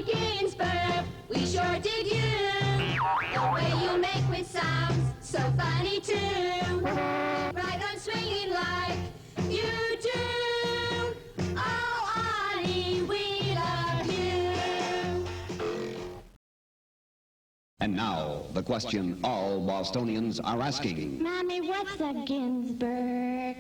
Arnie Ginsburg, we sure dig you. The way you make me sound so funny too. Right on swinging like you do. Oh, Arnie, we love you. And now, the question all Bostonians are asking. Mommy, what's a Ginsburg?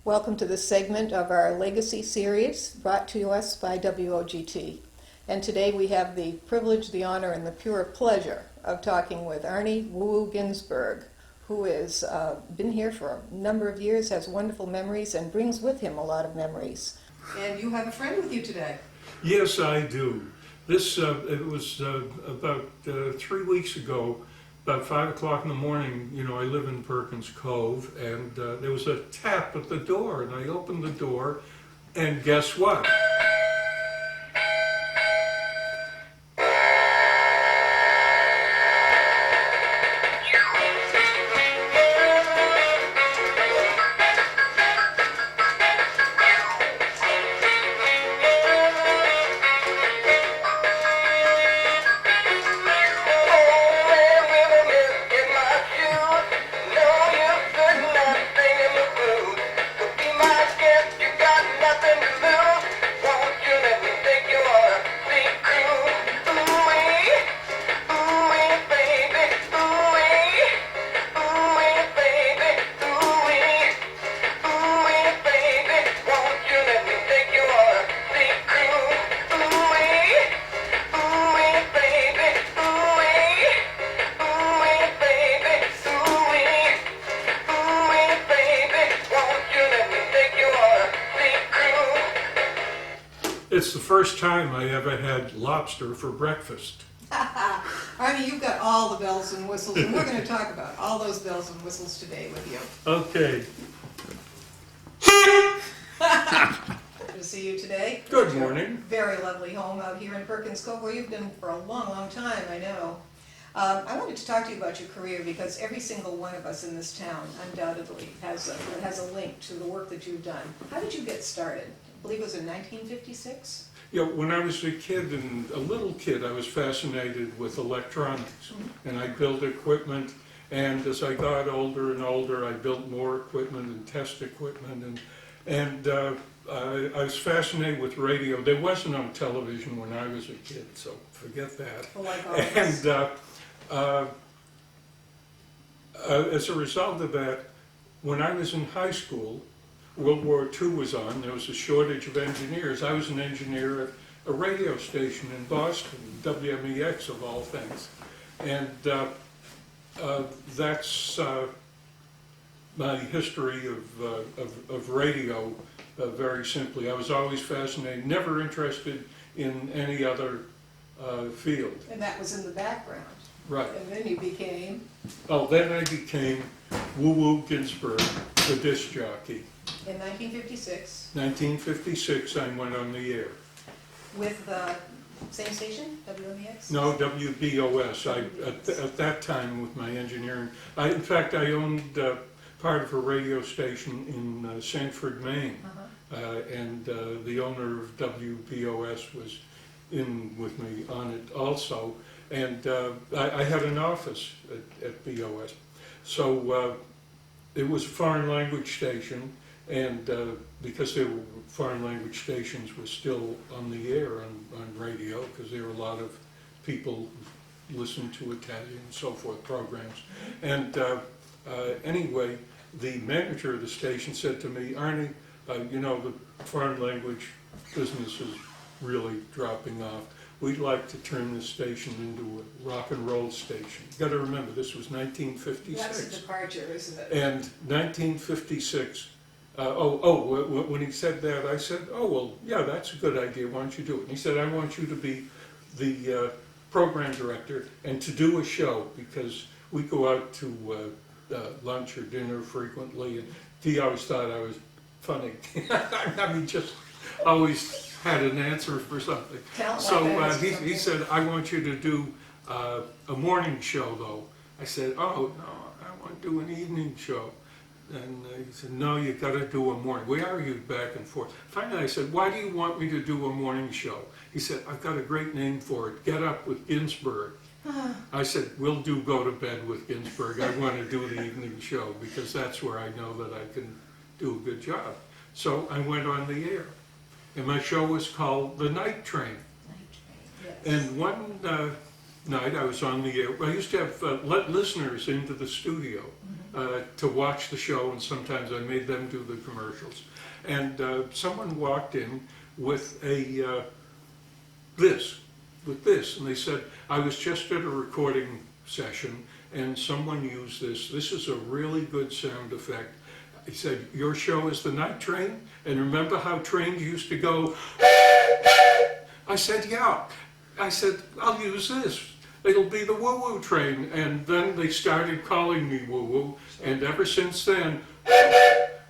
Welcome to this segment of our Legacy series brought to us by WOGT. And today we have the privilege, the honor, and the pure pleasure of talking with Arnie Woo Ginsburg, who has been here for a number of years, has wonderful memories, and brings with him a lot of memories. And you have a friend with you today. Yes, I do. This, it was about 3 weeks ago, about 5 o'clock in the morning. You know, I live in Perkins Cove, and there was a tap at the door, and I opened the door, and guess what? It's the first time I ever had lobster for breakfast. Arnie, you've got all the bells and whistles, and we're going to talk about all those bells and whistles today with you. Okay. Good to see you today. Good morning. Very lovely home out here in Perkins Cove, where you've been for a long, long time, I know. I wanted to talk to you about your career because every single one of us in this town undoubtedly has a link to the work that you've done. How did you get started? I believe it was in 1956? Yeah, when I was a kid, and a little kid, I was fascinated with electronics, and I built equipment, and as I got older and older, I built more equipment and test equipment, and I was fascinated with radio. There wasn't on television when I was a kid, so forget that. Well, like all of us. And as a result of that, when I was in high school, World War II was on. There was a shortage of engineers. I was an engineer at a radio station in Boston, WMEX of all things. And that's my history of radio, very simply. I was always fascinated, never interested in any other field. And that was in the background. Right. And then you became? Oh, then I became Woo Woo Ginsburg, the disc jockey. In 1956. 1956, I went on the air. With the same station, WMEX? No, WBOS. At that time, with my engineering, in fact, I owned part of a radio station in Sanford, Maine, and the owner of WBOS was in with me on it also, and I had an office at BOS. So it was a foreign language station, and because there were foreign language stations were still on the air on radio, because there were a lot of people who listened to Italian and so forth programs. And anyway, the manager of the station said to me, Arnie, you know, the foreign language business is really dropping off. We'd like to turn this station into a rock and roll station. You got to remember, this was 1956. That's a departure, isn't it? And 1956, when he said that, I said, oh, well, yeah, that's a good idea. Why don't you do it? And he said, I want you to be the program director and to do a show, because we go out to lunch or dinner frequently, and he always thought I was funny. I mean, just always had an answer for something. So he said, I want you to do a morning show, though. I said, oh, no, I want to do an evening show. And he said, no, you got to do a morning. We argued back and forth. Finally, I said, why do you want me to do a morning show? He said, I've got a great name for it. Get Up with Ginsburg. I said, we'll do Go to Bed with Ginsburg. I want to do the evening show because that's where I know that I can do a good job. So I went on the air. And my show was called The Night Train. And one night I was on the air. I used to have let listeners into the studio to watch the show, and sometimes I made them do the commercials. And someone walked in with this, and they said, I was just at a recording session, and someone used this. This is a really good sound effect. He said, your show is The Night Train? And remember how trains used to go? I said, yeah. I said, I'll use this. It'll be the woo-woo train. And then they started calling me woo-woo. And ever since then,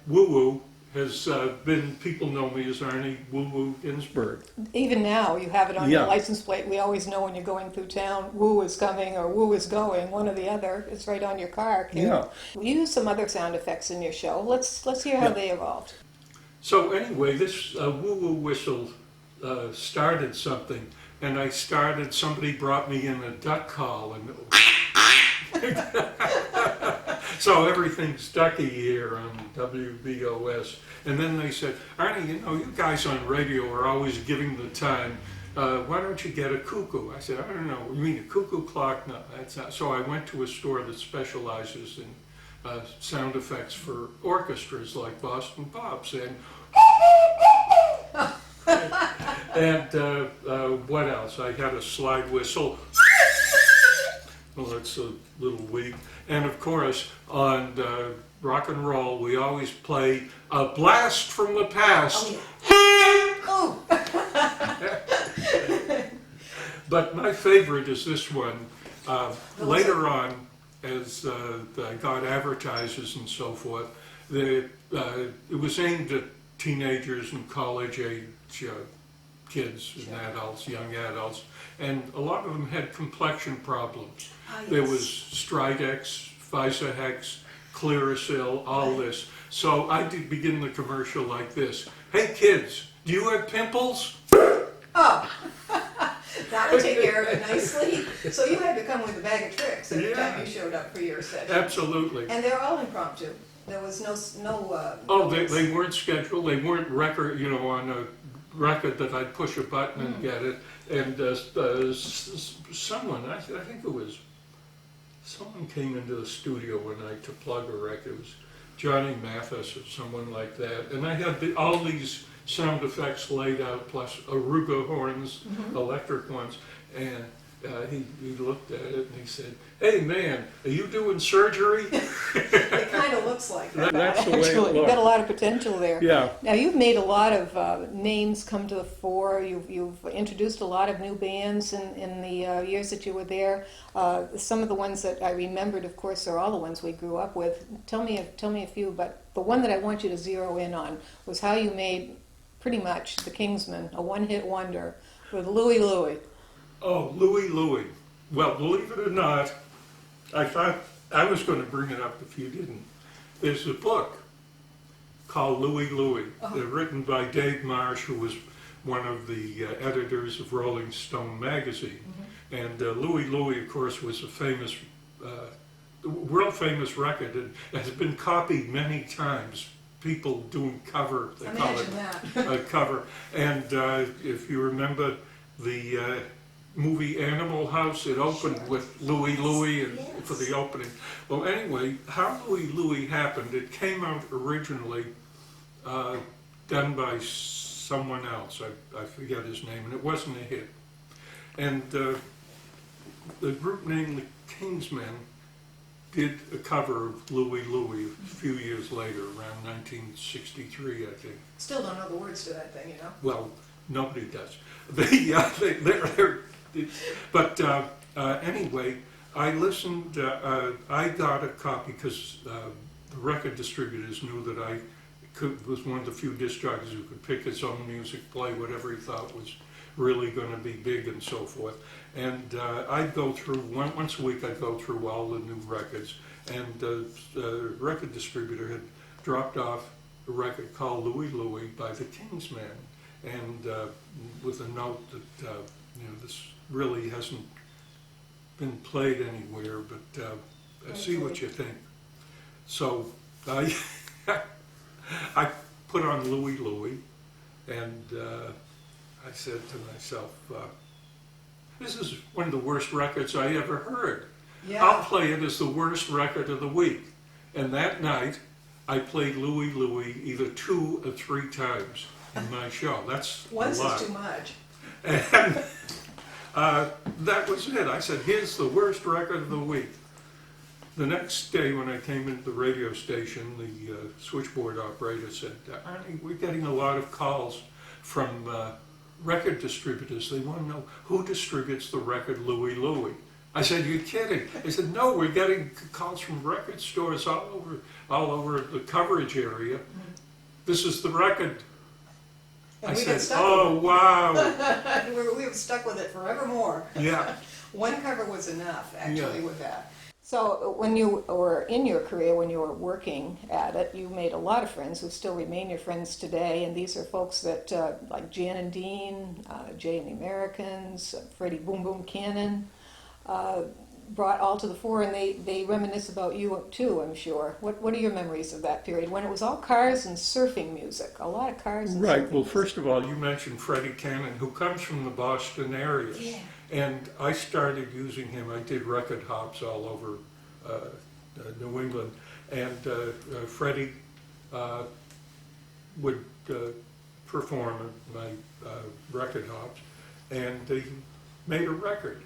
woo-woo has been, people know me as Arnie Woo-Woo Ginsburg. Even now, you have it on your license plate. We always know when you're going through town, woo is coming or woo is going, one or the other. It's right on your car. Yeah. You use some other sound effects in your show. Let's hear how they evolved. So anyway, this woo-woo whistle started something, and somebody brought me in a duck call, and so everything's ducky here on WBOS. And then they said, Arnie, you know, you guys on radio are always giving the time. Why don't you get a cuckoo? I said, I don't know. You mean a cuckoo clock? No, that's not. So I went to a store that specializes in sound effects for orchestras like Boston Pops, and what else? I had a slide whistle. Well, that's a little weak. And of course, on rock and roll, we always play a blast from the past. Oh. But my favorite is this one. Later on, as I got advertisers and so forth, it was aimed at teenagers and college-age kids and adults, young adults, and a lot of them had complexion problems. There was Stridex, Visahex, Clearasil, all this. So I did begin the commercial like this. Hey kids, do you have pimples? Oh, that would take care of it nicely. So you had to come with a bag of tricks every time you showed up for your session. Absolutely. And they're all impromptu. There was no they weren't scheduled. They weren't record, you know, on a record that I'd push a button and get it. And someone, I think it was, someone came into the studio one night to plug a record. It was Johnny Mathis or someone like that. And I had all these sound effects laid out, plus Aruga horns, electric ones. And he looked at it and he said, hey man, are you doing surgery? It kind of looks like that. That's the way it You've looked. got a lot of potential there. Yeah. Now you've made a lot of names come to the fore. You've introduced a lot of new bands in the years that you were there. Some of the ones that I remembered, of course, are all the ones we grew up with. Tell me a few, but the one that I want you to zero in on was how you made pretty much the Kingsmen a one-hit wonder with Louie Louie. Oh, Louie Louie. Well, believe it or not, I thought I was going to bring it up if you didn't. There's a book called Louie Louie, written by Dave Marsh, who was one of the editors of Rolling Stone magazine. And Louie Louie, of course, was a famous, world famous record and has been copied many times. People doing cover, they call it a cover. And if you remember the movie Animal House, it opened with Louie Louie and for the opening. Well, anyway, how Louie Louie happened, it came out originally done by someone else. I forget his name, and it wasn't a hit. And the group named the Kingsmen did a cover of Louie Louie a few years later, around 1963, I think. Still don't know the words to that thing, you know? Well, nobody does. But anyway, I listened, I got a copy because the record distributors knew that I was one of the few disc jockeys who could pick his own music, play whatever he thought really going to be big and so forth. And I'd go through, once a week I'd go through all the new records, and the record distributor had dropped off a record called Louie Louie by the Kingsmen, and with a note that this really hasn't been played anywhere, but see what you think. So I put on Louie Louie, and I said to myself, this is one of the worst records I ever heard. Yeah. I'll play it as the worst record of the week. And that night, I played Louie Louie either 2 or 3 times in my show. That's Once a lot. is too much. And that was it. I said, here's the worst record of the week. The next day when I came into the radio station, the switchboard operator said, Arnie, we're getting a lot of calls from record distributors. They want to know who distributes the record Louie Louie. I said, you're kidding. They said, no, we're getting calls from record stores all over the coverage area. This is the record. And I we said, got stuck oh, with wow. it. We were stuck with it forevermore. Yeah. One cover was enough, actually, with that. So when you were in your career, when you were working at it, you made a lot of friends who still remain your friends today, and these are folks that, like Jan and Dean, Jay and the Americans, Freddie Boom Boom Cannon, brought all to the fore, and they reminisce about you too, I'm sure. What are your memories of that period, when it was all cars and surfing music, a lot of cars and Right. surfing Well, music. first of all, you mentioned Freddie Cannon, who comes from the Boston area. Yeah. And I started using him. I did record hops all over New England. And Freddie would perform at my record hops. And he made a record.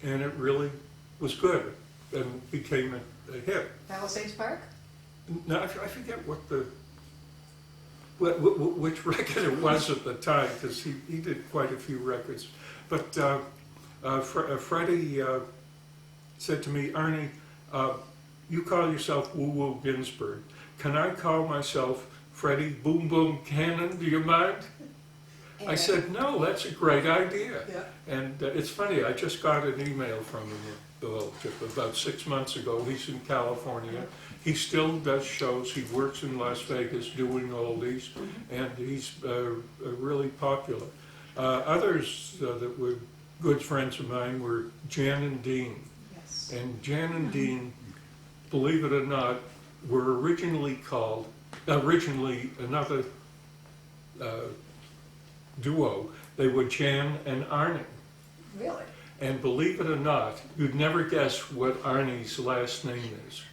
And it really was good and became a hit. Palisades Park? Now, I forget which record it was at the time, because he did quite a few records. But Freddie said to me, Arnie, you call yourself Woo Woo Ginsburg. Can I call myself Freddie Boom Boom Cannon? Do you mind? I said, no, that's a great idea. Yeah. And it's funny, I just got an email from him just about 6 months ago. He's in California. He still does shows. He works in Las Vegas doing oldies, and he's really popular. Others that were good friends of mine were Jan and Dean. Yes. And Jan and Dean, believe it or not, were originally another duo. They were Jan and Arnie. Really? And believe it or not, you'd never guess what Arnie's last name is.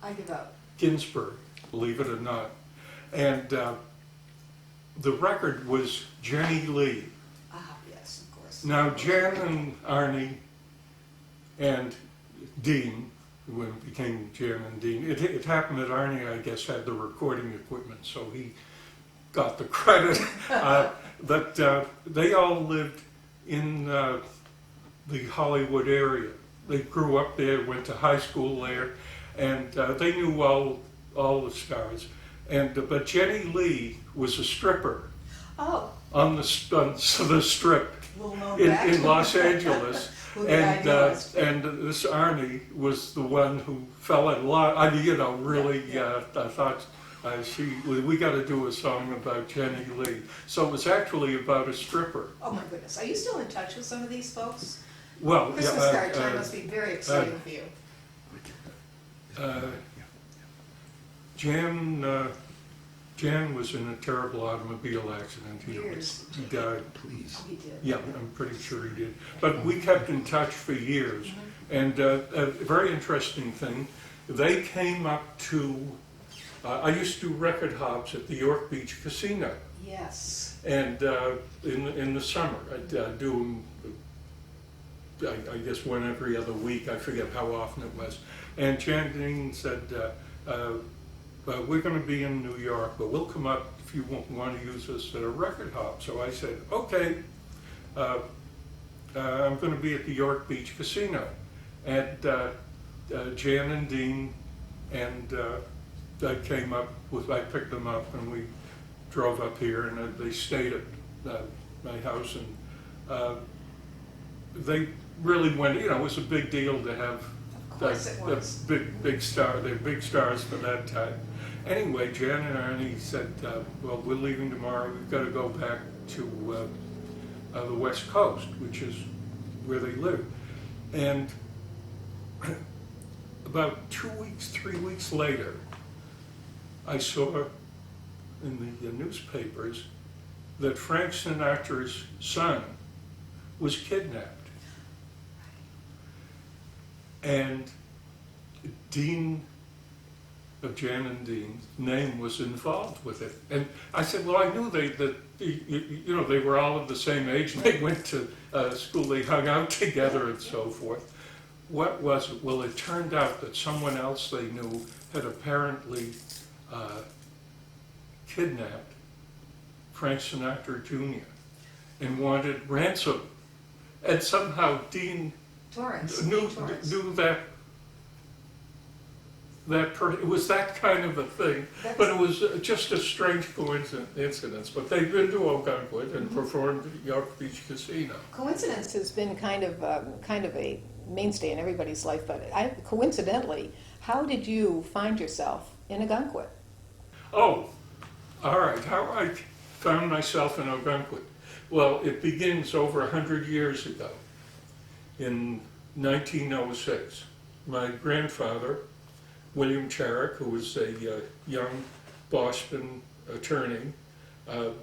I give up. Ginsburg, believe it or not. And the record was Jenny Lee. Ah, yes, of course. Now, Jan and Arnie and Dean, when it became Jan and Dean, it happened that Arnie, I guess, had the recording equipment, so he got the credit. But they all lived in the Hollywood area. They grew up there, went to high school there, and they knew all the stars. And but Jenny Lee was a stripper Oh, on the strip little known in fact. Los Angeles. Who the idealist. And this Arnie was the one who fell in love. I mean, really, I thought we got to do a song about Jenny Lee. So it was actually about a stripper. Oh my goodness. Are you still in touch with some of these folks? Well, Christmas card time must be very exciting for you. Jan was in a terrible automobile accident. Years. He died. Oh, he did. Yeah, I'm pretty sure he did. But we kept in touch for years. And a very interesting thing, they came up to, I used to do record hops at the York Beach Casino. Yes. And in the summer, I'd do them, I guess, one every other week. I forget how often it was. And Jan Dean said, we're going to be in New York, but we'll come up if you want to use us at a record hop. So I said, okay, I'm going to be at the York Beach Casino. And Jan and Dean and I picked them up and we drove up here, and they stayed at my house, and they really went, you know, it was a big deal to have Of course it was. big star, they're big stars for that time. Anyway, Jan and Arnie said, well, we're leaving tomorrow, we've got to go back to the West Coast, which is where they live. And about 2 weeks, 3 weeks later, I saw in the newspapers that Frank Sinatra's son was kidnapped. And Dean of Jan and Dean's name was involved with it. And I said, well, I knew that you know, they were all of the same age, and they went to school, they hung out together and so forth. What was it? Well, it turned out that someone else they knew had apparently kidnapped Frank Sinatra Jr. and wanted ransom. And somehow Dean knew it was that kind of a thing. But it was just a strange coincidence. But they've been to Ogunquit and performed at York Beach Casino. Coincidence has been kind of a mainstay in everybody's life, but coincidentally, how did you find yourself in Ogunquit? Oh, all right. How I found myself in Ogunquit. Well, it begins over 100 years ago, in 1906. My grandfather, William Charrick, who was a young Boston attorney,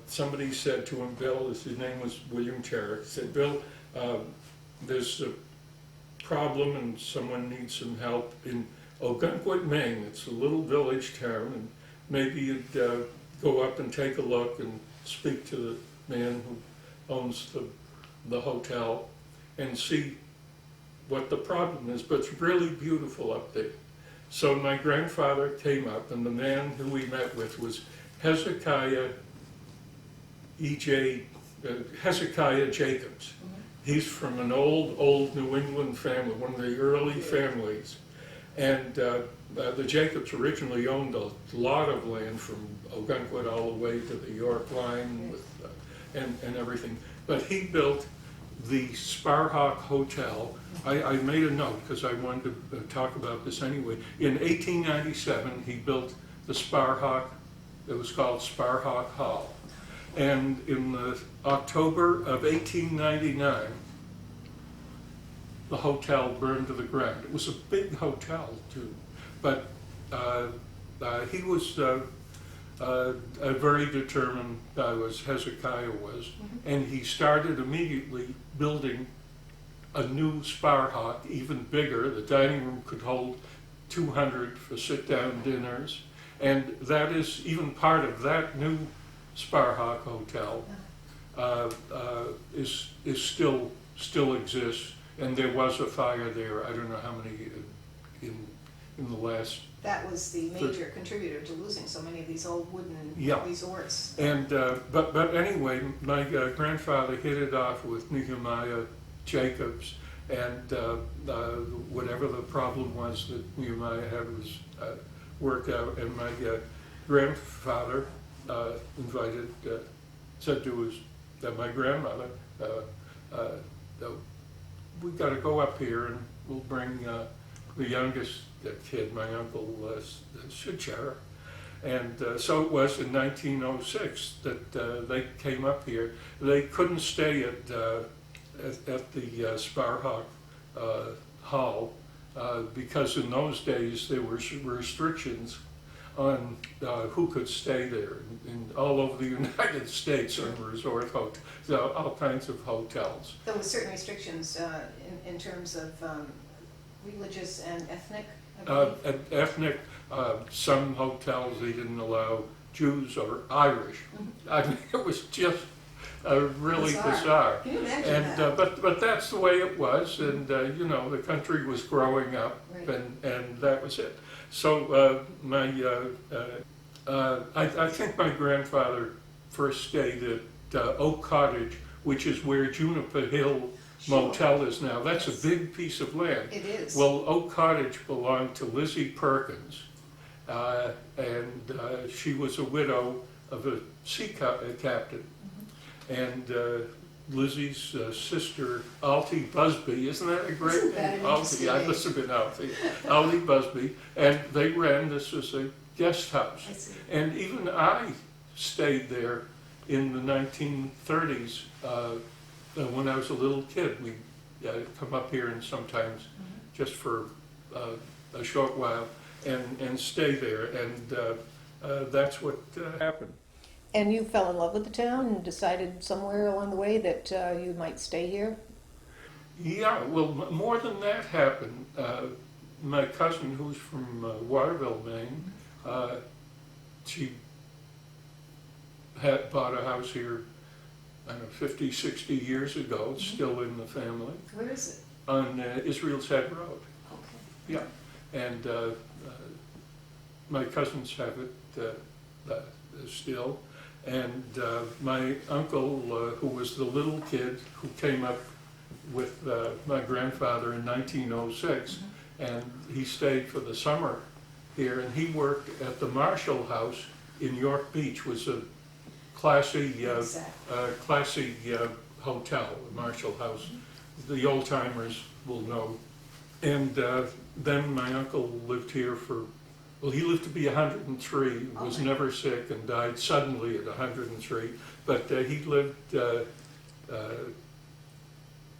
somebody said to him, Bill, his name was William Charrick, said, Bill, there's a problem and someone needs some help in Ogunquit, Maine. It's a little village town, and maybe you'd go up and take a look and speak to the man who owns the hotel and see what the problem is, but it's really beautiful up there. So my grandfather came up, and the man who we met with was Hezekiah Jacobs. He's from an old New England family, one of the early families. And the Jacobs originally owned a lot of land from Ogunquit all the way to the York line with, and everything. But he built the Sparhawk Hotel. I made a note because I wanted to talk about this anyway. In 1897, he built the Sparhawk. It was called Sparhawk Hall. And in October of 1899, the hotel burned to the ground. It was a big hotel, too. But he was very determined, Hezekiah was, and he started immediately building a new Sparhawk, even bigger. The dining room could hold 200 for sit-down dinners, and that is even part of that new Sparhawk Hotel is still exists, and there was a fire there. I don't know how many in the last. That was the major contributor to losing so many of these old wooden resorts. And but anyway, my grandfather hit it off with Nehemiah Jacobs, and whatever the problem was that Nehemiah had was worked out. And my grandfather said to my grandmother, "We got to go up here, and we'll bring the youngest kid, my uncle Shichar." And so it was in 1906 that they came up here. They couldn't stay at the Sparhawk Hall because in those days there were restrictions on who could stay there. And all over the United States on resort hotels, all kinds of hotels. There were certain restrictions in terms of religious and ethnic, I believe. Ethnic, some hotels they didn't allow Jews or Irish. I mean, it was just really bizarre. Can you imagine And that? but that's the way it was, and you know, the country was growing up, Right. and that was it. So I think my grandfather first stayed at Oak Cottage, which is where Juniper Hill Motel is now. That's a big piece of land. It is. Well, Oak Cottage belonged to Lizzie Perkins, and she was a widow of a sea captain. And Lizzie's sister, Altie Busby. Isn't that a great Isn't that name? an Altie, interesting I name? must have been Altie Busby. And they ran this as a guest house. I see. And even I stayed there in the 1930s when I was a little kid. We'd come up here and sometimes just for a short while and stay there. And that's what happened. And you fell in love with the town and decided somewhere along the way that you might stay here? Yeah, well, more than that happened. My cousin, who's from Waterville, Maine, she had bought a house here, I don't know, 50, 60 years ago. It's still in the family, Where is it? on Israel's Head Road. Okay. Yeah, and my cousins have it still. And my uncle, who was the little kid who came up with my grandfather in 1906, and he stayed for the summer here, and he worked at the Marshall House in York Beach, was a classy, classy hotel, the Marshall House. The old timers will know. And then my uncle lived here for, well, he lived to be 103, was never sick, and died suddenly at 103. But he lived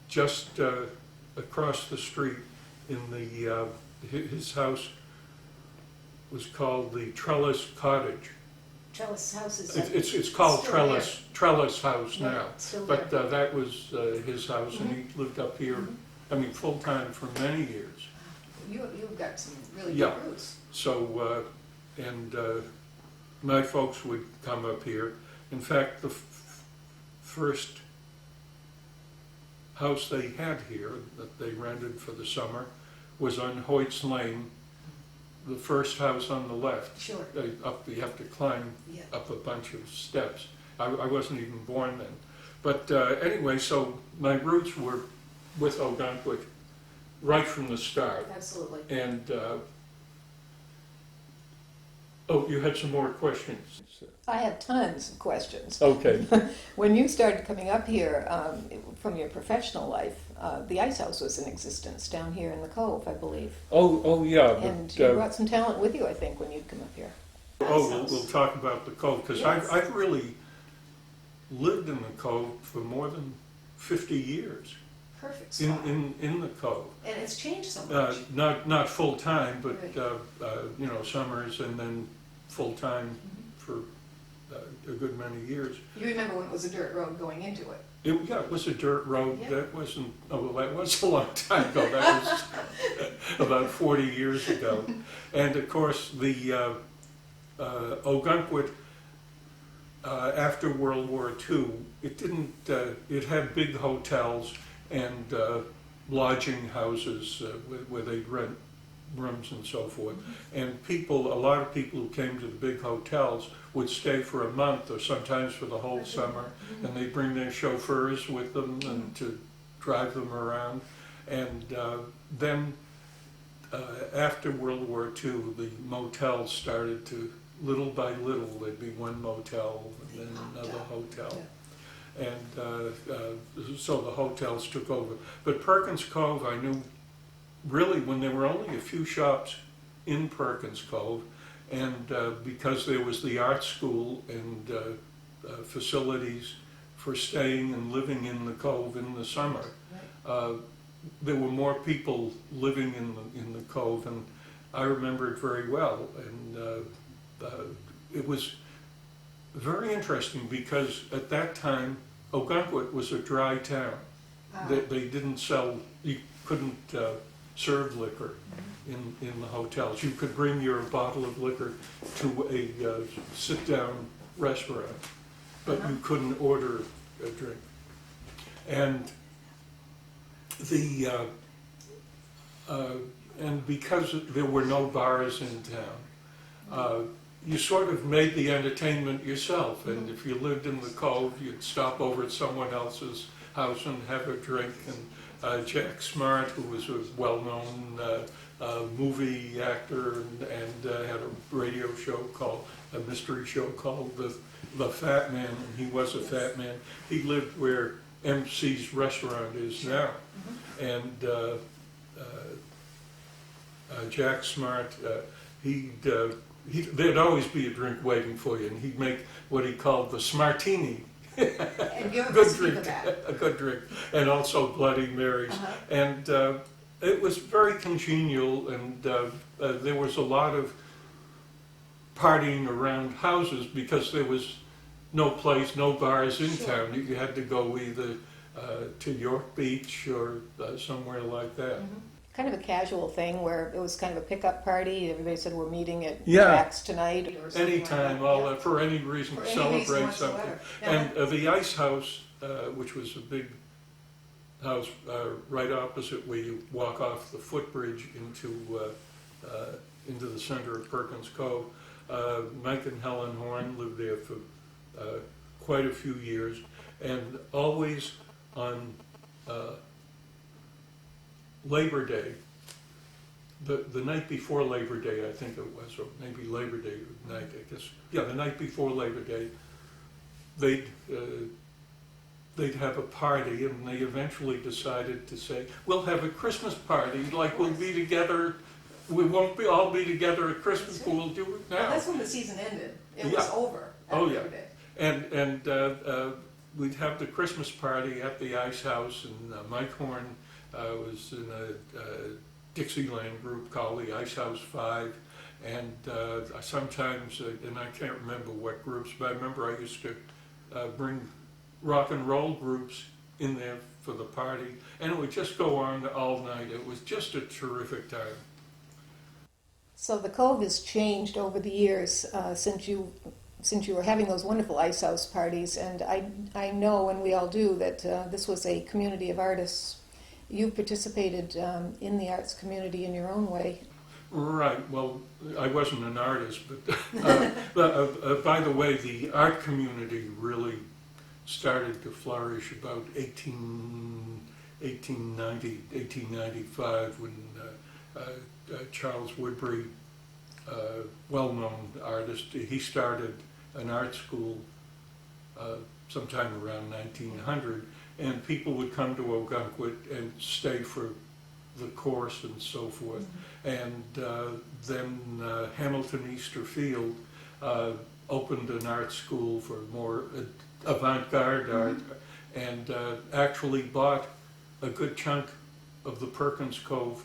just across the street in the, his house was called the Trellis Cottage. Trellis House is. It's called still Trellis House Yeah, now. still But there. that was his house, and he lived up here, I mean, full-time for many years. You've got some really Yeah. good roots. So, and my folks would come up here. In fact, the first house they had here that they rented for the summer was on Hoyt's Lane, the first house on the left. Sure. You have to climb Yeah. up a bunch of steps. I wasn't even born then. But anyway, so my roots were with Ogunquit right from the start. Absolutely. And, oh, you had some more questions? I have tons of questions. Okay. When you started coming up here from your professional life, the Ice House was in existence down here in the Cove, I believe. Oh, yeah. And But, you brought some talent with you, I think, when you'd come up here. we'll talk about the Cove, because Yes. I've really lived in the Cove for more than 50 years, Perfect spot. in the Cove. And it's changed so much. Not full-time, but, Right. summers, and then full-time for a good many years. You remember when it was a dirt road going into it? It was a dirt road. Yeah. That wasn't, oh, well, that was a long time ago. That was about 40 years ago. And of course, the Ogunquit, after World War II, it didn't, it had big hotels and lodging houses where they'd rent rooms and so forth. And a lot of people who came to the big hotels would stay for a month or sometimes for the whole summer, and they'd bring their chauffeurs with them and to drive them around. And then after World War II, the motels started to, little by little, there'd be one motel and then another hotel. And so the hotels took over. But Perkins Cove, I knew really when there were only a few shops in Perkins Cove, and because there was the art school and facilities for staying and living in the Cove in the summer, there were more people living in the Cove, and I remember it very well. And it was very interesting because at that time Ogunquit was a dry town. They didn't sell, you couldn't serve liquor in the hotels. You could bring your bottle of liquor to a sit-down restaurant, but you couldn't order a drink. And and because there were no bars in town, you sort of made the entertainment yourself. And if you lived in the Cove, you'd stop over at someone else's house and have a drink. And Jack Smart, who was a well-known movie actor and had a radio show called, a mystery show called The Fat Man, and he was a fat man. He lived where MC's restaurant is now. And Jack Smart, there'd always be a drink waiting for you, and he'd make what he called the Smartini. And give a Good recipe for drink, that. a good drink, and also Bloody Marys. And it was very congenial, and there was a lot of partying around houses because there was no place, no bars in town. You had to go either to York Beach or somewhere like that. Kind of a casual thing where it was kind of a pickup party. Everybody said we're meeting at Yeah. Jack's tonight. Or something like Anytime, that. for any reason, For any celebrate reason something. whatsoever. Now, And the Ice House, which was a big house right opposite where you walk off the footbridge into the center of Perkins Cove. Mike and Helen Horn lived there for quite a few years, and always on Labor Day, the night before Labor Day, I think it was, or maybe Labor Day night, I guess. Yeah, the night before Labor Day, they'd have a party, and they eventually decided to say, we'll have a Christmas party, like we'll be together, we won't all be together at Christmas, but we'll do it Well, now. that's when the season ended. It was Yeah. over Oh, after yeah. Labor Day. And we'd have the Christmas party at the Ice House, and Mike Horn was in a Dixieland group called the Ice House 5, and sometimes, and I can't remember what groups, but I remember I used to bring rock and roll groups in there for the party, and it would just go on all night. It was just a terrific time. So the Cove has changed over the years since you were having those wonderful Ice House parties, and I know, and we all do, that this was a community of artists. You participated in the arts community in your own way. Right. Well, I wasn't an artist, but by the way, the art community really started to flourish about 1890, 1895, when Charles Woodbury, well-known artist, he started an art school sometime around 1900, and people would come to Ogunquit and stay for the course and so forth. And then Hamilton Easter Field opened an art school for more avant-garde art, and actually bought a good chunk of the Perkins Cove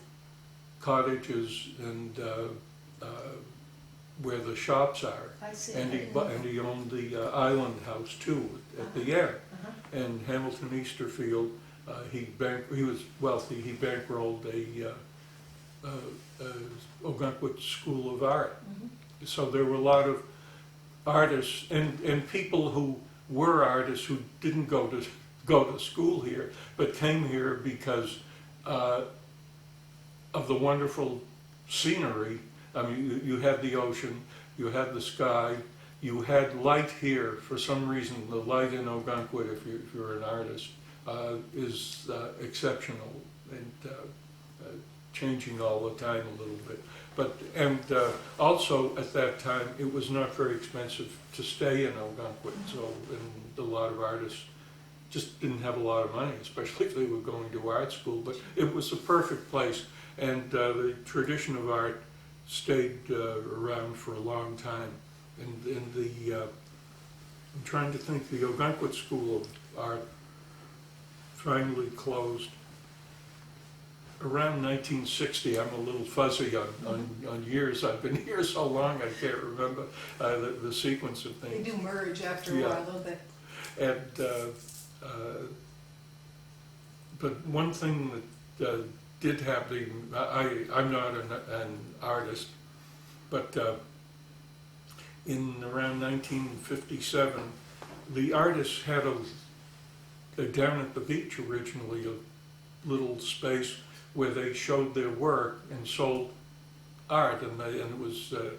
cottages and where the shops are. I see. And he owned the Island House too at the end. And Hamilton Easterfield, he was wealthy. He bankrolled a Ogunquit School of Art. So there were a lot of artists and people who were artists who didn't go to school here, but came here because of the wonderful scenery. I mean, you had the ocean, you had the sky, you had light here. For some reason, the light in Ogunquit, if you're an artist, is exceptional and changing all the time a little bit. And also at that time, it was not very expensive to stay in Ogunquit, so and a lot of artists just didn't have a lot of money, especially if they were going to art school. But it was a perfect place, and the tradition of art stayed around for a long time. And I'm trying to think, the Ogunquit School of Art finally closed around 1960. I'm a little fuzzy on years. I've been here so long I can't remember the sequence of They things. do merge after a Yeah. while, don't they? And but one thing that did happen, I'm not an artist, but in around 1957, the artists had down at the beach originally, a little space where they showed their work and sold art, and it was the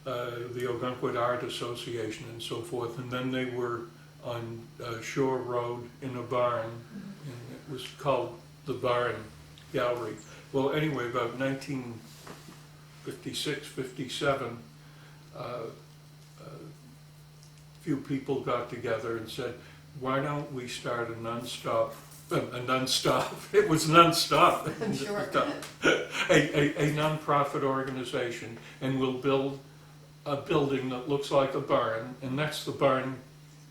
Ogunquit Art Association and so forth. And then they were on Shore Road in a barn, and it was called the Barn Gallery. Well, anyway, about 1956, 57, a few people got together and said, why don't we start a it was non-stop. I'm sure. A nonprofit organization, and we'll build a building that looks like a barn, and that's the barn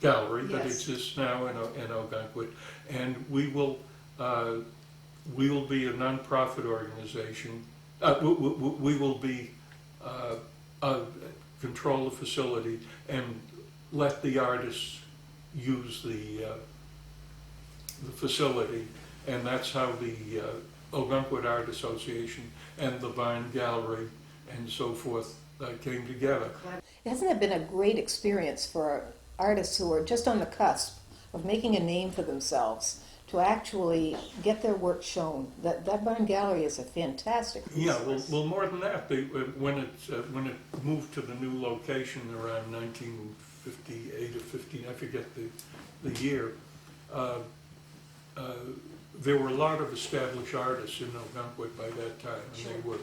gallery that Yes. exists now in Ogunquit, and we will be a nonprofit organization. We will be control the facility and let the artists use the facility, and that's how the Ogunquit Art Association and the Barn Gallery and so forth came together. Hasn't it been a great experience for artists who are just on the cusp of making a name for themselves to actually get their work shown? That Barn Gallery is a fantastic Yeah, resource. well, more than that, when it moved to the new location around 1958 or 15, I forget the year, there were a lot of established artists in Ogunquit by that time, and Sure. they were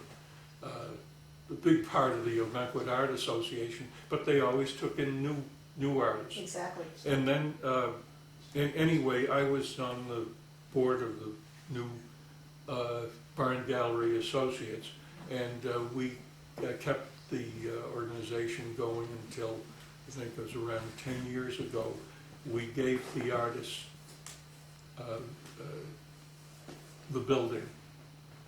a big part of the Ogunquit Art Association, but they always took in new artists. Exactly. And then, anyway, I was on the board of the new Barn Gallery Associates, and we kept the organization going until, I think it was around 10 years ago. We gave the artists the building,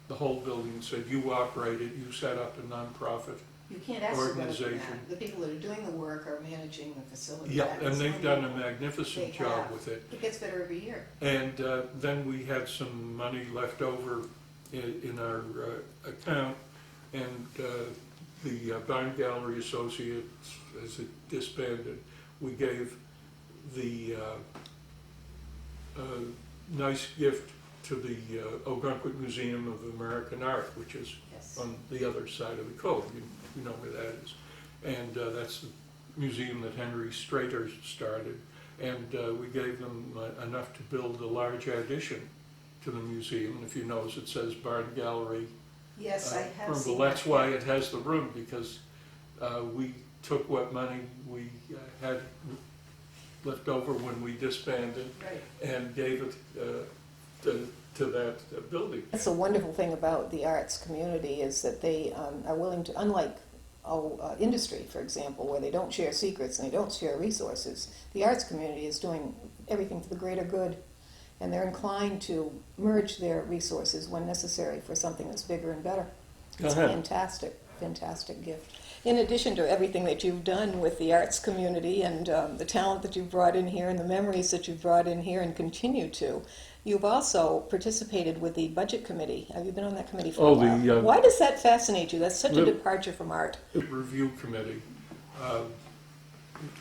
the whole building, said, you operate it, you set up a nonprofit. You can't ask for better than Organization. that. The people that are doing the work are managing the facility. Yeah, That and is they've done a unbelievable. magnificent They job have. with it. It gets better every year. And then we had some money left over in our account, and the Barn Gallery Associates, as it disbanded, we gave the nice gift to the Ogunquit Museum of American Art, which is Yes. on the other side of the cove. You know where that is. And that's the museum that Henry Strater started. And we gave them enough to build a large addition to the museum. And if you notice, it says Barn Gallery. Yes, I have room. seen Well, that's that. why it has the room, because we took what money we had left over when we disbanded Right. and gave it to that building. That's the wonderful thing about the arts community is that they are willing to, unlike industry, for example, where they don't share secrets and they don't share resources, the arts community is doing everything for the greater good, and they're inclined to merge their resources when necessary for something that's bigger and better. It's a fantastic, fantastic gift. In addition to everything that you've done with the arts community and the talent that you've brought in here and the memories that you've brought in here and continue to, you've also participated with the budget committee. Have you been on that committee for a while? Why does that fascinate you? That's such a departure from art. Review committee,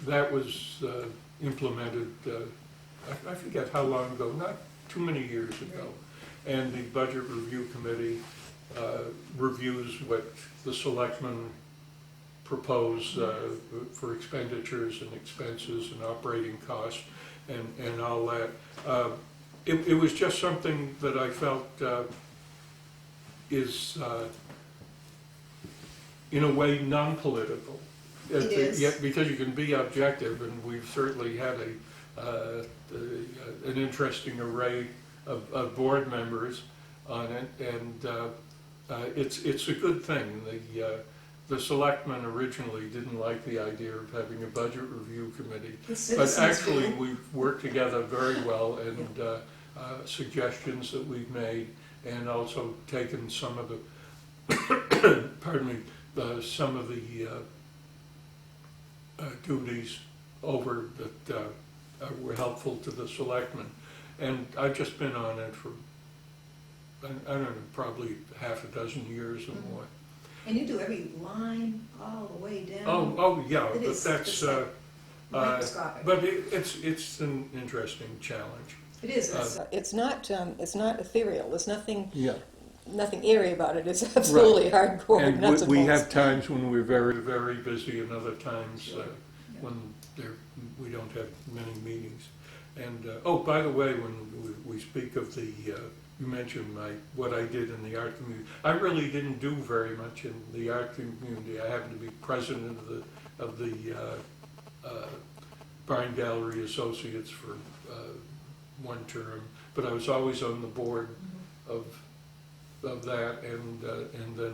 that was implemented, I forget how long ago, not too many years ago. And the budget review committee reviews what the selectmen propose for expenditures and expenses and operating costs and all that. It was just something that I felt is, in a way, non-political. It is. Yet, because you can be objective, and we've certainly had an interesting array of board members on it, and it's a good thing. The selectmen originally didn't like the idea of having a budget review committee, The but citizens actually do. we've worked together very well, and suggestions that we've made, and also taken some of the, pardon me, some of the duties over that were helpful to the selectmen. And I've just been on it for, I don't know, probably half a dozen years or more. And you do every line all the way down. Oh, yeah, It but is that's, just like microscopic. but it's an interesting challenge. It is. It's not ethereal. There's nothing Yeah. airy about it. It's absolutely hardcore And nuts and we bolts. have times when we're very, very busy, and other times when we don't have many meetings. And, oh, by the way, when we speak of the, you mentioned what I did in the art community. I really didn't do very much in the art community. I happened to be president of the Bryan Gallery Associates for one term, but I was always on the board of that, and then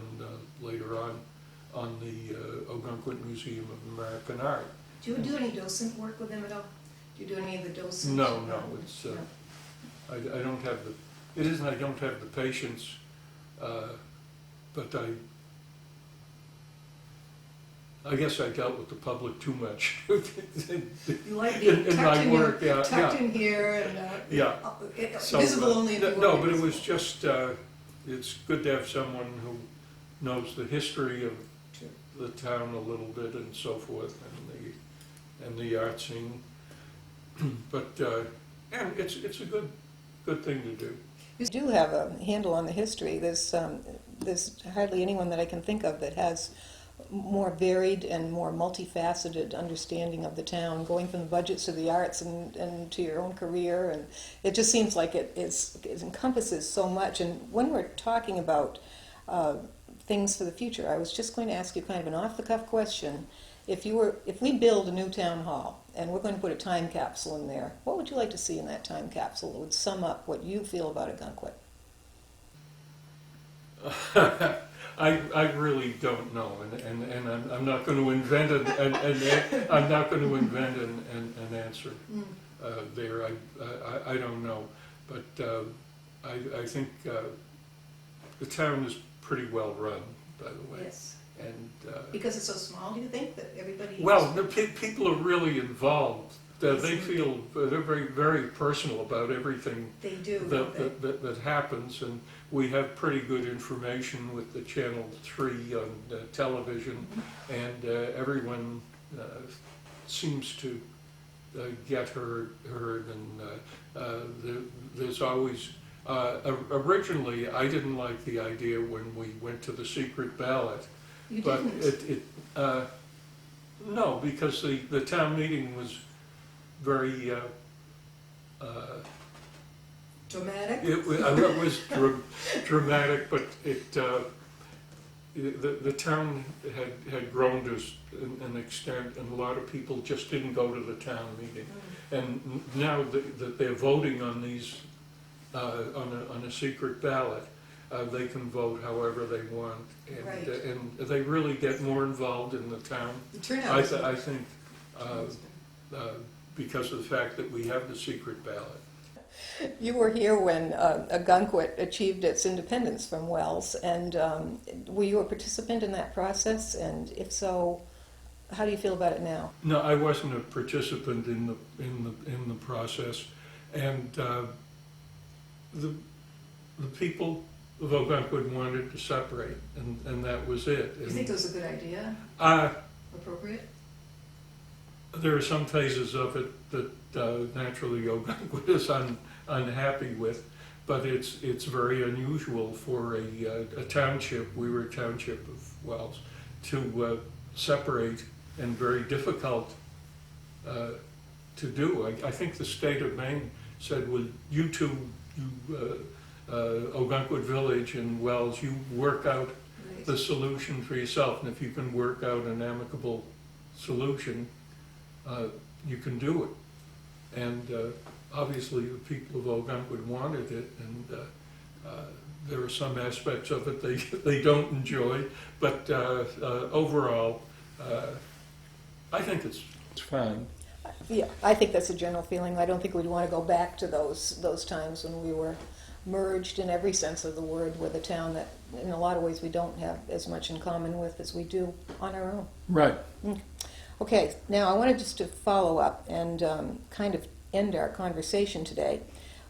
later on the Ogunquit Museum of American Art. Do you do any docent work with them at all? Do you do any of the docent? No, it's I don't have the. It isn't I don't have the patience, but I guess I dealt with the public too much. You like being in my work, tucked in here and So, visible only in the no, but it was just it's good to have someone who knows the history of the town a little bit and so forth, and the art scene. But and it's a good thing to do. You do have a handle on the history. There's hardly anyone that I can think of that has more varied and more multifaceted understanding of the town, going from the budgets to the arts and to your own career, and it just seems like it encompasses so much. And when we're talking about things for the future, I was just going to ask you kind of an off-the-cuff question. If we build a new town hall and we're going to put a time capsule in there, what would you like to see in that time capsule that would sum up what you feel about Ogunquit? I really don't know, and I'm not going to invent I'm not going to invent an answer there. I don't know, but I think the town is pretty well run, by the way. Yes. And because it's so small, do you think that everybody? well, the people are really involved. They feel they're very, very personal about everything They do. that happens, and we have pretty good information with the Channel 3 on television, and everyone seems to get heard, and there's always. Originally, I didn't like the idea when we went to the secret ballot. You But didn't? no, because the town meeting was very, Dramatic? it was dramatic, but the town had grown to an extent, and a lot of people just didn't go to the town meeting. And now that they're voting on these, on a secret ballot, they can vote however they want, and, Right. And they really get more involved in the town. The turnout. I think because of the fact that we have the secret ballot. You were here when Ogunquit achieved its independence from Wells, and were you a participant in that process? And if so, how do you feel about it now? No, I wasn't a participant in the process, and the people of Ogunquit wanted to separate, and that was it. Do you think it was a good idea? And, Appropriate? there are some phases of it that naturally Ogunquit is unhappy with, but it's very unusual for a township, we were a township of Wells, to separate, and very difficult to do. I think the state of Maine said, well, you two, Ogunquit Village and Wells, you work out Right. the solution for yourself, and if you can work out an amicable solution, you can do it. And obviously the people of Ogunquit wanted it, and there are some aspects of it they don't enjoy, but overall, I think it's fine. Yeah, I think that's a general feeling. I don't think we'd want to go back to those times when we were merged in every sense of the word with a town that in a lot of ways we don't have as much in common with as we do on our own. Right. Okay, now I wanted just to follow up and kind of end our conversation today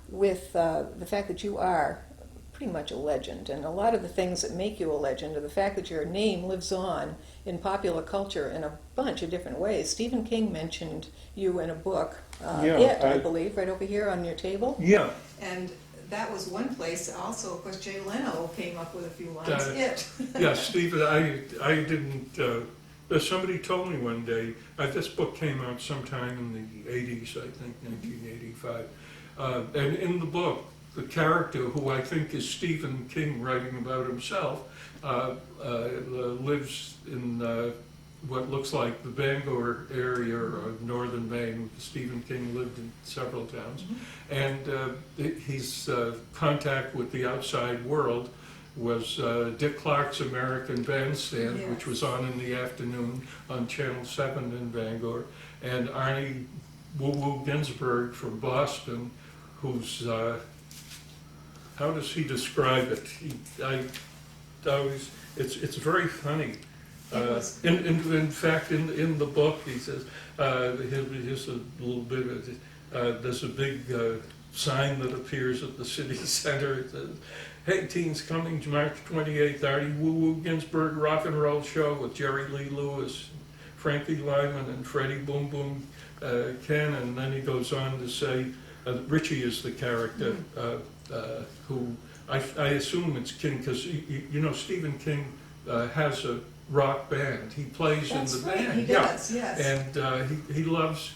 with the fact that you are pretty much a legend, and a lot of the things that make you a legend are the fact that your name lives on in popular culture in a bunch of different ways. Stephen King mentioned you in a book, I believe, right over here on your table. Yeah. And that was one place. Also, of course, Jay Leno came up with a few lines. Yeah, Stephen, I didn't. Somebody told me one day. This book came out sometime in the '80s, I think, 1985. And in the book, the character, who I think is Stephen King writing about himself, lives in what looks like the Bangor area of northern Maine. Stephen King lived in several towns. And his contact with the outside world was Dick Clark's American Bandstand, Yes. which was on in the afternoon on Channel 7 in Bangor, and Arnie Woo Woo Ginsburg from Boston, who's, how does he describe it? It's very funny. In fact, in the book, he says, here's a little bit of it. There's a big sign that appears at the city center. It says, "Hey teens, coming March 28th, Arnie Woo Woo Ginsburg Rock and Roll Show with Jerry Lee Lewis, Frankie Lyman, and Freddie Boom Boom Ken." And then he goes on to say, Richie is the character who, I assume it's King, because you know Stephen King has a rock band. He plays That's in the right, band. he does, yes. And he loves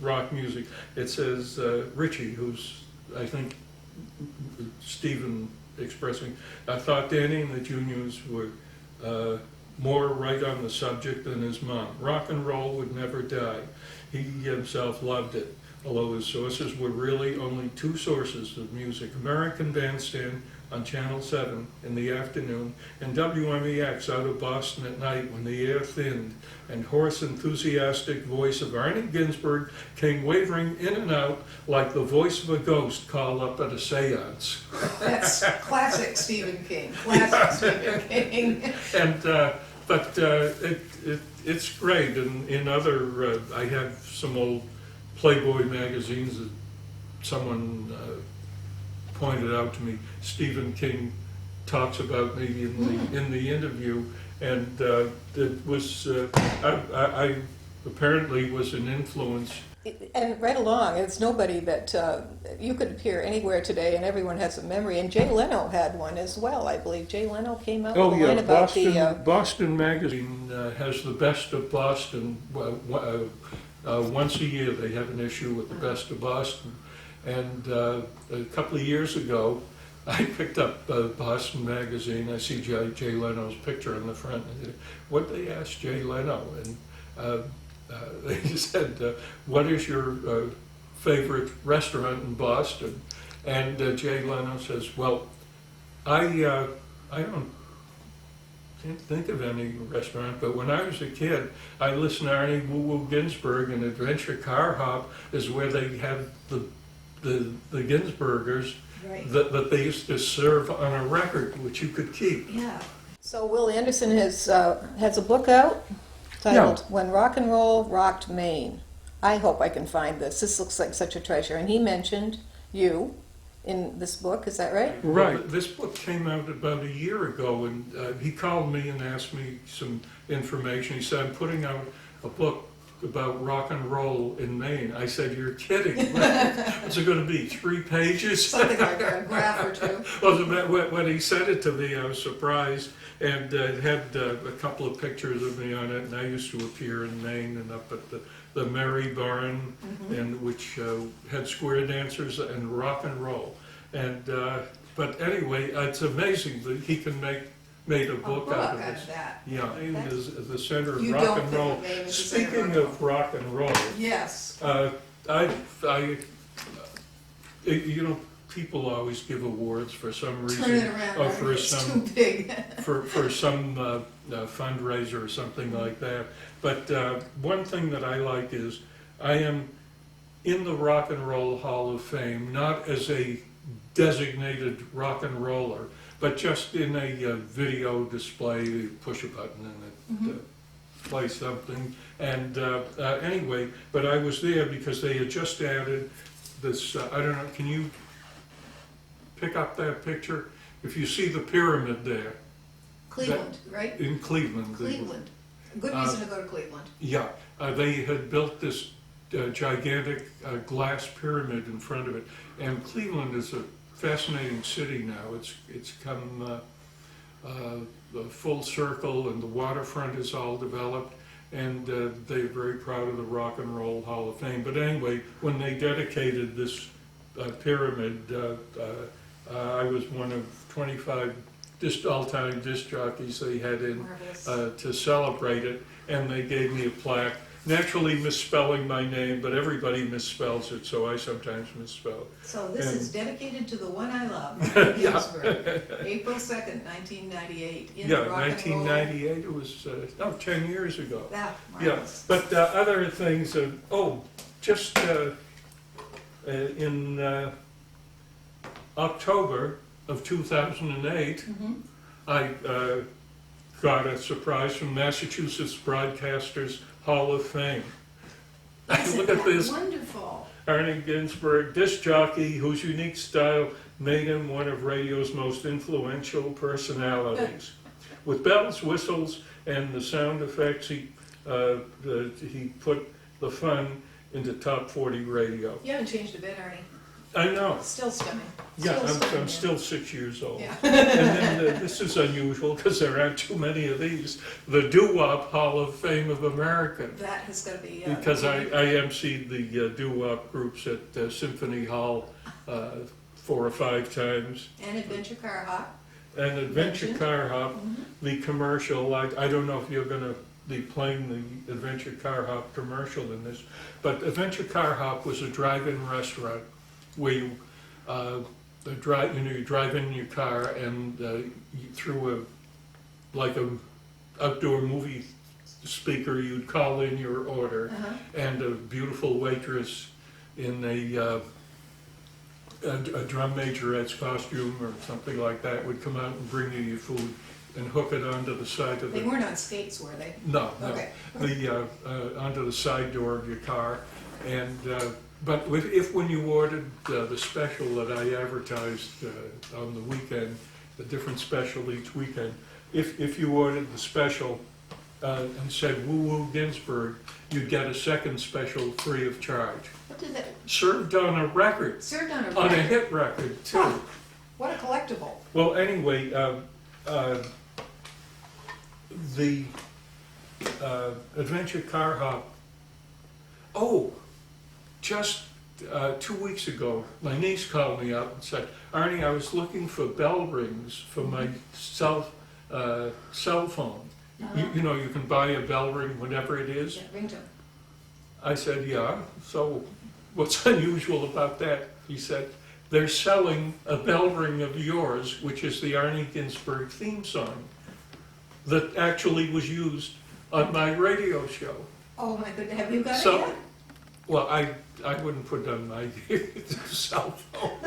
rock music. It says Richie, who's, I think, Stephen expressing, I thought Danny and the Juniors were more right on the subject than his mom. Rock and roll would never die. He himself loved it, although his sources were really only two sources of music: American Bandstand on Channel 7 in the afternoon, and WMEX out of Boston at night when the air thinned, and hoarse, enthusiastic voice of Arnie Ginsburg came wavering in and out like the voice of a ghost called up at a seance. That's classic Stephen King, classic Stephen King. And it's great. And in other, I have some old Playboy magazines that someone pointed out to me. Stephen King talks about me in the interview, and it was I apparently was an influence. And right along, it's nobody that you could appear anywhere today, and everyone has a memory. And Jay Leno had one as well, I believe. Jay Leno came out with a line about Boston Magazine has the best of Boston. Once a year they have an issue with the best of Boston. And a couple of years ago, I picked up Boston Magazine. I see Jay Leno's picture on the front. I said, "What they asked Jay Leno?" And they said, "What is your favorite restaurant in Boston?" And Jay Leno says, "Well, I can't think of any restaurant, but when I was a kid, I listened to Arnie Woo Woo Ginsburg, and Adventure Car Hop is where they have the Ginsburgers." Right. That they used to serve on a record, which you could keep. Yeah. So Will Anderson has a book out titled "When Rock and Roll Rocked Maine." I hope I can find this. This looks like such a treasure. And he mentioned you in this book. Is that right? Right. Well, this book came out about a year ago, and he called me and asked me some information. He said, "I'm putting out a book about rock and roll in Maine." I said, "You're kidding. What's it going to be, 3 pages?" Something like a graph or two. Well, when he said it to me, I was surprised, and it had a couple of pictures of me on it, and I used to appear in Maine and up at the Merry Barn, and which had square dancers and rock and roll. And but anyway, it's amazing that he can made a book out of this. That. Yeah, Maine is the center of You rock don't and think roll. of Maine as the center Speaking of of rock and roll, Yes. you know, people always give awards for some reason, Turn it around. or for It's some too big. for some fundraiser or something like that. But one thing that I like is I am in the Rock and Roll Hall of Fame, not as a designated rock and roller, but just in a video display. You push a button and it plays something. And anyway, but I was there because they had just added this, I don't know, can you pick up that picture? If you see the pyramid there, Cleveland, right? in Cleveland. Cleveland. Good reason to go to Cleveland. Yeah, they had built this gigantic glass pyramid in front of it, and Cleveland is a fascinating city now. It's come full circle, and the waterfront is all developed, and they're very proud of the Rock and Roll Hall of Fame. But anyway, when they dedicated this pyramid, I was one of 25 all-time disc jockeys they had in Marvelous. to celebrate it, and they gave me a plaque. Naturally misspelling my name, but everybody misspells it, so I sometimes misspell. So this And- is dedicated to the one I love, Yeah. Ginsburg, April 2nd, 1998, in Yeah, rock and roll. 1998, it was, 10 years ago. Yeah, Yeah, marvelous. but other things, just in October of 2008, I got a surprise from Massachusetts Broadcasters Hall of Fame. Look at this. Wonderful. Arnie Ginsburg, disc jockey whose unique style made him one of radio's most influential personalities. With bells, whistles, and the sound effects, he put the fun into top 40 radio. You haven't changed a bit, Arnie. I know. Still stunning. Yeah, stunning, I'm still 6 years old. Yeah. And then this is unusual because there aren't too many of these. The Doo-Wop Hall of Fame of America. That has got to be. Because I emceed the doo-wop groups at Symphony Hall 4 or 5 times. And Adventure Car Hop. And Adventure Mentioned. Car Hop, the commercial, I don't know if you're going to be playing the Adventure Car Hop commercial in this, but Adventure Car Hop was a drive-in restaurant where you drive in your car and through a outdoor movie speaker, you'd call in your order, and a beautiful waitress in a drum majorette's costume or something like that would come out and bring you your food and hook it onto the side of They the... weren't on skates, were they? No, Okay. onto the side door of your car. And but if when you ordered the special that I advertised on the weekend, the different special each weekend, if you ordered the special and said Woo Woo Ginsburg, you'd get a second special free of charge. What did that? Served on a record, Served on a on a record. hit record too. Huh. What a collectible. Well, anyway, the Adventure Car Hop. Oh, just 2 weeks ago, my niece called me up and said, Arnie, I was looking for bell rings for my cell phone. You know, you can buy a bell ring whenever it is. Yeah, ringtone. I said, yeah, so what's unusual about that? He said, they're selling a bell ring of yours, which is the Arnie Ginsburg theme song, that actually was used on my radio show. Oh my goodness, have you got it So, yet? well, I wouldn't put it on my cell phone,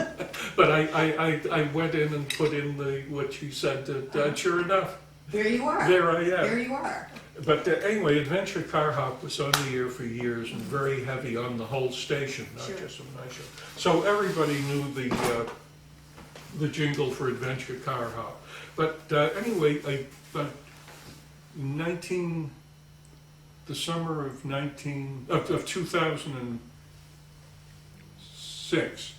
but I went in and put in what she said, that sure enough, There you are. there I am. There you are. But anyway, Adventure Car Hop was on the air for years and very heavy on the whole station, not Sure. just on my show. So everybody knew the jingle for Adventure Car Hop. But anyway, the summer of 2006,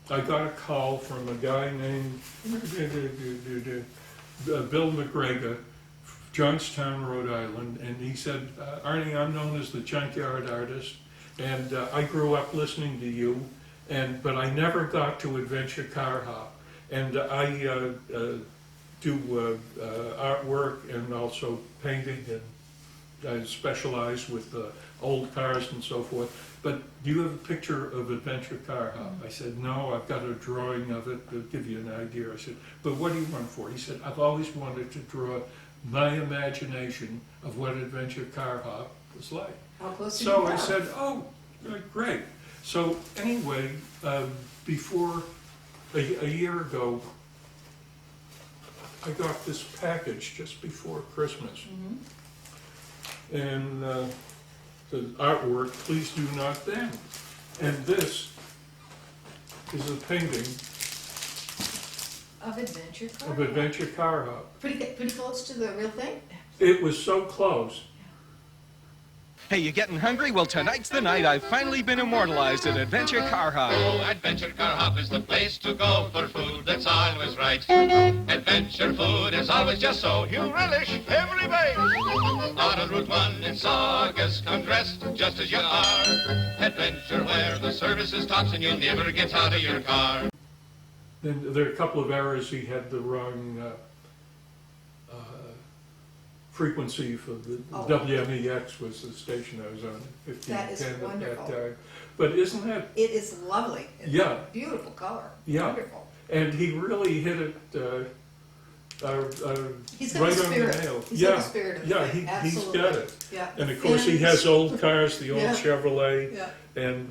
I got a call from a guy named Bill McGregor, Johnstown, Rhode Island, and he said, Arnie, I'm known as the Junkyard Artist, and I grew up listening to you, but I never got to Adventure Car Hop, and I do artwork and also painting, and I specialize with old cars and so forth, but do you have a picture of Adventure Car Hop? I said, no, I've got a drawing of it to give you an idea. I said, but what do you want for it? He said, I've always wanted to draw my imagination of what Adventure Car Hop was like. How close did So you I come? said, oh, great. So anyway, before a year ago, I got this package just before Christmas. And the artwork, Please Do Not Bend. And this is a painting Of Adventure Car of Hop. Adventure Car Hop. Pretty close to the real thing? It was so close. Hey, you getting hungry? Well, tonight's the night I've finally been immortalized at Adventure Car Hop. Oh, Adventure Car Hop is the place to go for food that's always right. Adventure food is always just so you relish every bite. On Route 1 in Saugus, come dressed just as you are. Adventure where the service is tops and you never get out of your car. then there are a couple of errors. He had the wrong frequency for the WMEX was the station I was on, That is 1510 at wonderful. that time. But isn't that, It is lovely. It's Yeah. a beautiful color. Yeah. Wonderful. and he really hit it He's got right the on spirit. the nail. He's Yeah, got the spirit of the yeah, thing. he's Absolutely. got it. Yeah. And of course, he has old cars, the old Yeah. Chevrolet, Yeah. and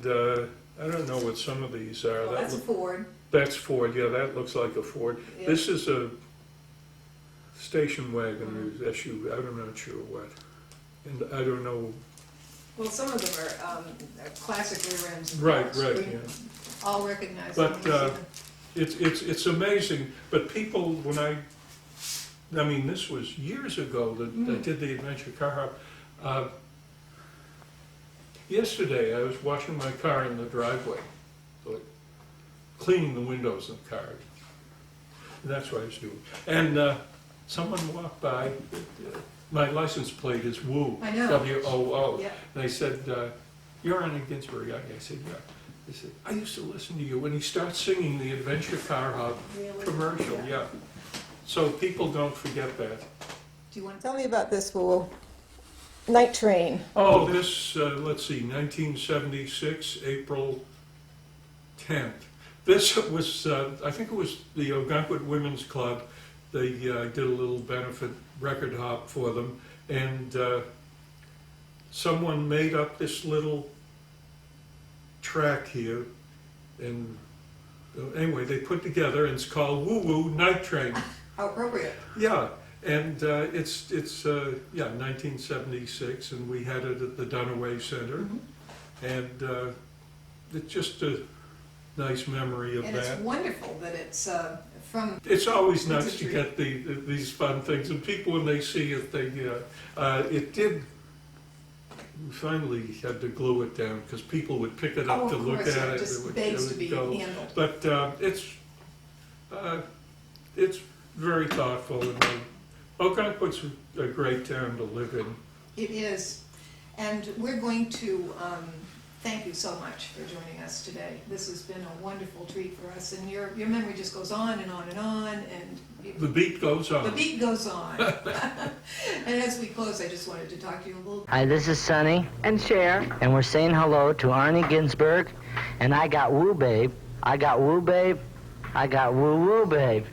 I don't know what some of these are. Well, that's a Ford. That's Ford, yeah, that looks like a Ford. Yeah. This is a station wagon or SUV, I'm not sure what. And I don't know, Well, some of them are classic rear ends. and right, doors. We yeah. all recognize But, them. when we see them. It's amazing, but people, when I mean, this was years ago that I did the Adventure Car Hop. Yesterday, I was washing my car in the driveway, like, cleaning the windows of the car. That's what I was doing. And someone walked by, my license plate is Woo, I know. W-O-O. Yeah. And they said, you're Arnie Ginsburg. I said, yeah. They said, I used to listen to you when he starts singing the Adventure Car Hub Really? commercial, yeah. So people don't forget that. Do you want to Tell me about this Woo night train. Oh, this, let's see, 1976, April 10th. This was, I think it was the Ogunquit Women's Club. They did a little benefit record hop for them. And someone made up this little track here. And anyway, they put together, and it's called Woo Woo Night Train. How appropriate. Yeah, and it's 1976, and we had it at the Dunaway Center, and it's just a nice memory of And that. it's wonderful that it's from. It's always nice It's a to treat. get these fun things, and people when they see it, it did. We finally had to glue it down because people would pick it up Oh, to of look course, at it it. just would- begs would to be go. handled. But it's very thoughtful, and Ogunquit's a great town to live in. It is. And we're going to thank you so much for joining us today. This has been a wonderful treat for us, and your memory just goes on and on and on, and The beat goes on. the beat goes on. And as we close, I just wanted to talk to you a little. Hi, this is Sonny. And Cher. And we're saying hello to Arnie Ginsburg. And I got Woo Babe. I got Woo Babe. I got Woo Woo Babe.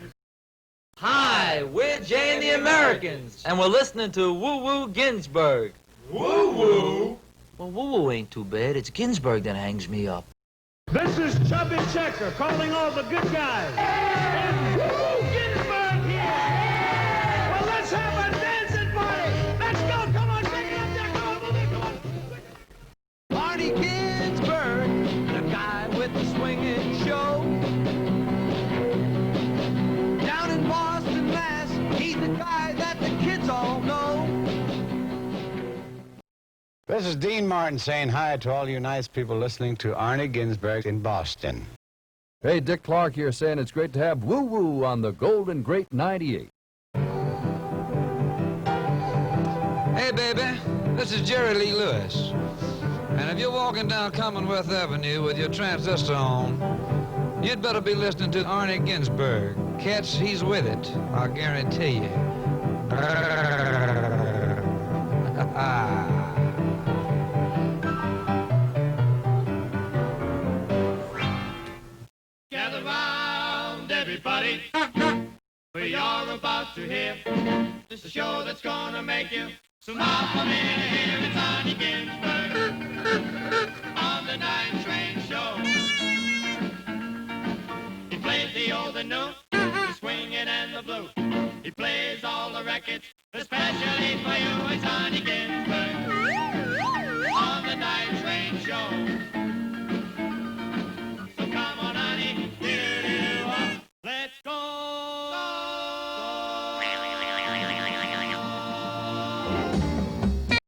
Hi, we're Jay and the Americans, and we're listening to Woo Woo Ginsburg. Woo woo. Well, Woo Woo ain't too bad. It's Ginsburg that hangs me up. This is Chubby Checker calling all the good guys. And Woo Ginsburg here. Well, let's have a dancing party. Let's go. Come on, take it up there. Come on, move it. Come on. Arnie Ginsburg, the guy with the swinging show. Down in Boston, Mass, he's the guy that the kids all know. This is Dean Martin saying hi to all you nice people listening to Arnie Ginsburg in Boston. Hey, Dick Clark here saying it's great to have Woo Woo on the Golden Great 98. Hey, baby, this is Jerry Lee Lewis. And if you're walking down Commonwealth Avenue with your transistor on, you'd better be listening to Arnie Ginsburg. Catch, he's with it, I guarantee you. Gather round, everybody. We are about to hear. This is a show that's gonna make you smile from ear to ear. It's Arnie Ginsburg on the Night Train Show. He plays the old and new, the swinging and the blue. He plays all the records, especially for you. It's Arnie Ginsburg.